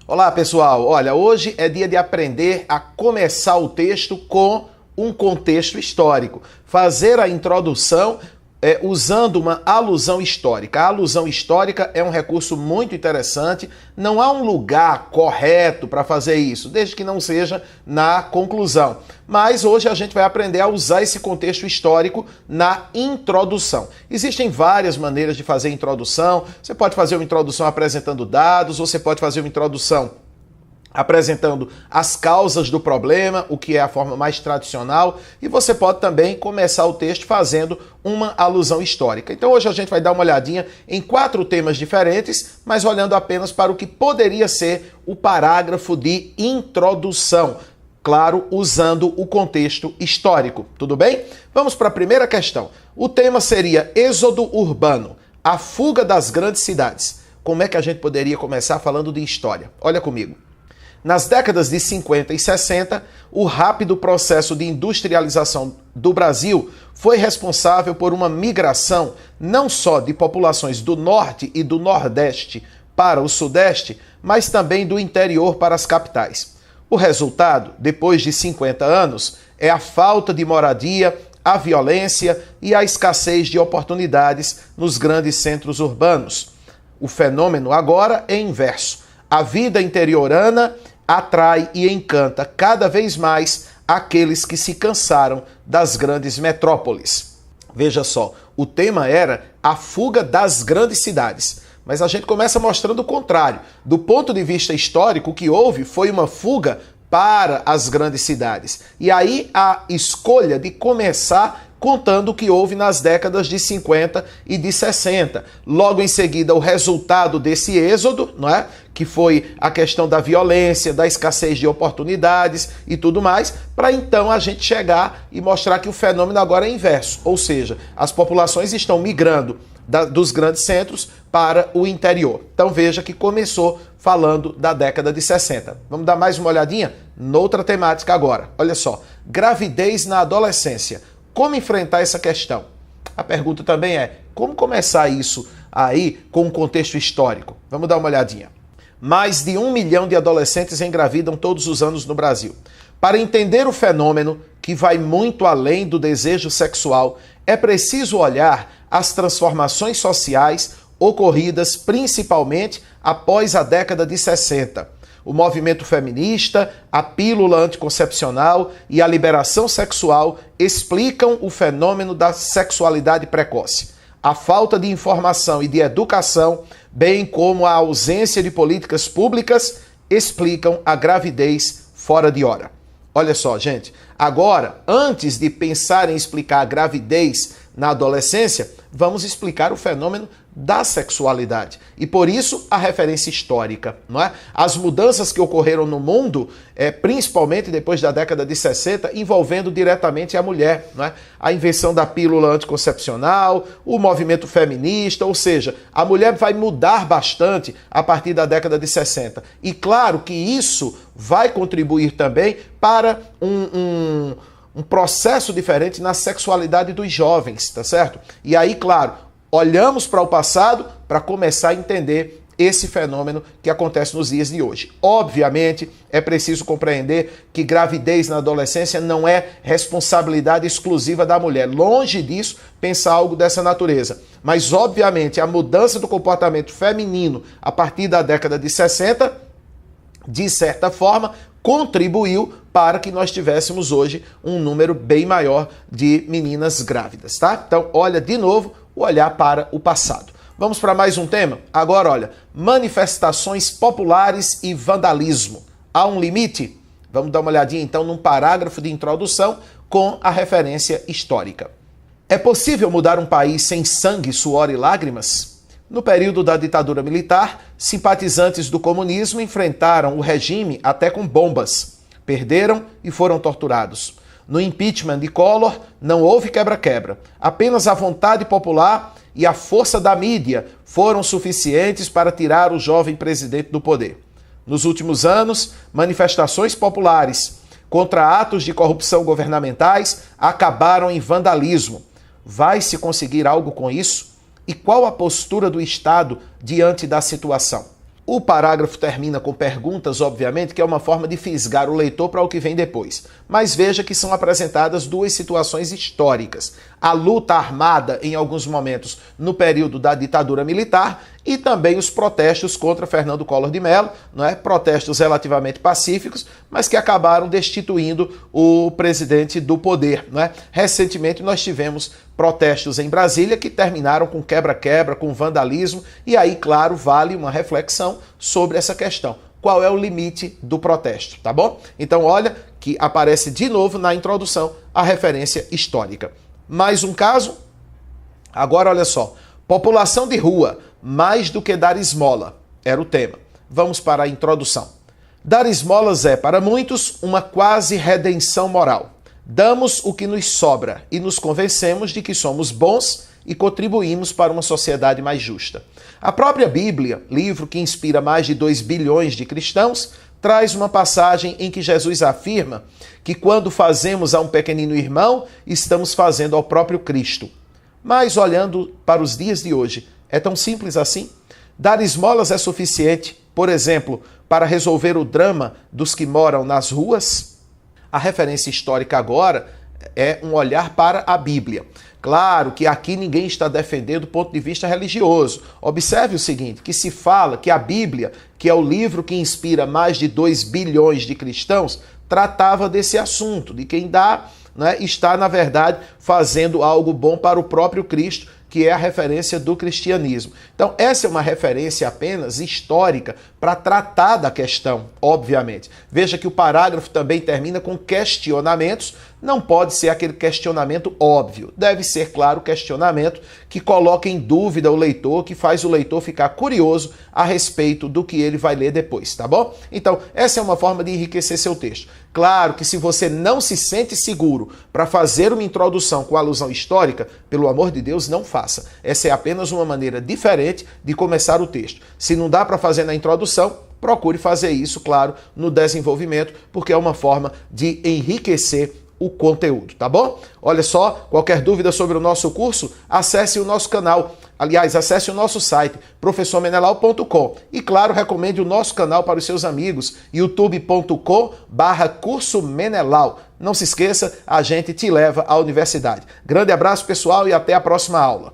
Olá, pessoal. Olha, hoje é dia de aprender a começar o texto com um contexto histórico. Fazer a introdução usando uma alusão histórica. A alusão histórica é um recurso muito interessante. Não há um lugar correto para fazer isso, desde que não seja na conclusão. Mas hoje a gente vai aprender a usar esse contexto histórico na introdução. Existem várias maneiras de fazer introdução. Você pode fazer uma introdução apresentando dados, você pode fazer uma introdução apresentando as causas do problema, o que é a forma mais tradicional, e você pode também começar o texto fazendo uma alusão histórica. Então hoje a gente vai dar uma olhadinha em 4 temas diferentes, mas olhando apenas para o que poderia ser o parágrafo de introdução. Claro, usando o contexto histórico, tudo bem? Vamos para a primeira questão. O tema seria êxodo urbano, a fuga das grandes cidades. Como é que a gente poderia começar falando de história? Olha comigo. Nas décadas de 50 e 60, o rápido processo de industrialização do Brasil foi responsável por uma migração não só de populações do norte e do nordeste para o sudeste, mas também do interior para as capitais. O resultado, depois de 50 anos, é a falta de moradia, a violência e a escassez de oportunidades nos grandes centros urbanos. O fenômeno agora é inverso. A vida interiorana atrai e encanta cada vez mais aqueles que se cansaram das grandes metrópoles. Veja só, o tema era a fuga das grandes cidades. Mas a gente começa mostrando o contrário. Do ponto de vista histórico, o que houve foi uma fuga para as grandes cidades. E aí a escolha de começar contando o que houve nas décadas de 50 e de 60. Logo em seguida, o resultado desse êxodo, não é? Que foi a questão da violência, da escassez de oportunidades e tudo mais, para então a gente chegar e mostrar que o fenômeno agora é inverso. Ou seja, as populações estão migrando dos grandes centros para o interior. Então veja que começou falando da década de 60. Vamos dar mais uma olhadinha noutra temática agora. Olha só, gravidez na adolescência. Como enfrentar essa questão? A pergunta também é, como começar isso aí com um contexto histórico? Vamos dar uma olhadinha. Mais de 1 milhão de adolescentes engravidam todos os anos no Brasil. Para entender o fenômeno, que vai muito além do desejo sexual, é preciso olhar as transformações sociais ocorridas principalmente após a década de 60. O movimento feminista, a pílula anticoncepcional e a liberação sexual explicam o fenômeno da sexualidade precoce. A falta de informação e de educação, bem como a ausência de políticas públicas, explicam a gravidez fora de hora. Olha só, gente, agora, antes de pensar em explicar a gravidez na adolescência, vamos explicar o fenômeno da sexualidade. E por isso a referência histórica, não é? As mudanças que ocorreram no mundo, principalmente depois da década de 60, envolvendo diretamente a mulher, não é? A invenção da pílula anticoncepcional, o movimento feminista, ou seja, a mulher vai mudar bastante a partir da década de 60. E claro que isso vai contribuir também para um processo diferente na sexualidade dos jovens, tá certo? E aí, claro, olhamos para o passado para começar a entender esse fenômeno que acontece nos dias de hoje. Obviamente, é preciso compreender que gravidez na adolescência não é responsabilidade exclusiva da mulher. Longe disso, pensar algo dessa natureza. Mas, obviamente, a mudança do comportamento feminino a partir da década de 60, de certa forma, contribuiu para que nós tivéssemos hoje um número bem maior de meninas grávidas, tá? Então, olha de novo, o olhar para o passado. Vamos para mais um tema? Agora, olha, manifestações populares e vandalismo. Há um limite? Vamos dar uma olhadinha então num parágrafo de introdução com a referência histórica. É possível mudar um país sem sangue, suor e lágrimas? No período da ditadura militar, simpatizantes do comunismo enfrentaram o regime até com bombas. Perderam e foram torturados. No impeachment de Collor, não houve quebra-quebra. Apenas a vontade popular e a força da mídia foram suficientes para tirar o jovem presidente do poder. Nos últimos anos, manifestações populares contra atos de corrupção governamentais acabaram em vandalismo. Vai se conseguir algo com isso? E qual a postura do Estado diante da situação? O parágrafo termina com perguntas, obviamente, que é uma forma de fisgar o leitor para o que vem depois. Mas veja que são apresentadas duas situações históricas. A luta armada, em alguns momentos, no período da ditadura militar, e também os protestos contra Fernando Collor de Mello, não é? Protestos relativamente pacíficos, mas que acabaram destituindo o presidente do poder, não é? Recentemente nós tivemos protestos em Brasília que terminaram com quebra-quebra, com vandalismo, e aí, claro, vale uma reflexão sobre essa questão. Qual é o limite do protesto, tá bom? Então, olha que aparece de novo na introdução a referência histórica. Mais um caso? Agora, olha só. População de rua, mais do que dar esmola, era o tema. Vamos para a introdução. Dar esmolas é, para muitos, uma quase redenção moral. Damos o que nos sobra e nos convencemos de que somos bons e contribuímos para uma sociedade mais justa. A própria Bíblia, livro que inspira mais de 2 bilhões de cristãos, traz uma passagem em que Jesus afirma que quando fazemos a um pequenino irmão, estamos fazendo ao próprio Cristo. Mas olhando para os dias de hoje, é tão simples assim? Dar esmolas é suficiente, por exemplo, para resolver o drama dos que moram nas ruas? A referência histórica agora é um olhar para a Bíblia. Claro que aqui ninguém está defendendo o ponto de vista religioso. Observe o seguinte, que se fala que a Bíblia, que é o livro que inspira mais de 2 bilhões de cristãos, tratava desse assunto, de quem dá, né, está, na verdade, fazendo algo bom para o próprio Cristo, que é a referência do cristianismo. Então, essa é uma referência apenas histórica para tratar da questão, obviamente. Veja que o parágrafo também termina com questionamentos. Não pode ser aquele questionamento óbvio. Deve ser, claro, questionamento que coloca em dúvida o leitor, que faz o leitor ficar curioso a respeito do que ele vai ler depois, tá bom? Então, essa é uma forma de enriquecer seu texto. Claro que se você não se sente seguro para fazer uma introdução com alusão histórica, pelo amor de Deus, não faça. Essa é apenas uma maneira diferente de começar o texto. Se não dá para fazer na introdução, procure fazer isso, claro, no desenvolvimento, porque é uma forma de enriquecer o conteúdo, tá bom? Olha só, qualquer dúvida sobre o nosso curso, acesse o nosso canal. Aliás, acesse o nosso site, professormenelau.com. E, claro, recomende o nosso canal para os seus amigos, youtube.com/curso Menelau. Não se esqueça, a gente te leva à universidade. Grande abraço, pessoal, e até a próxima aula.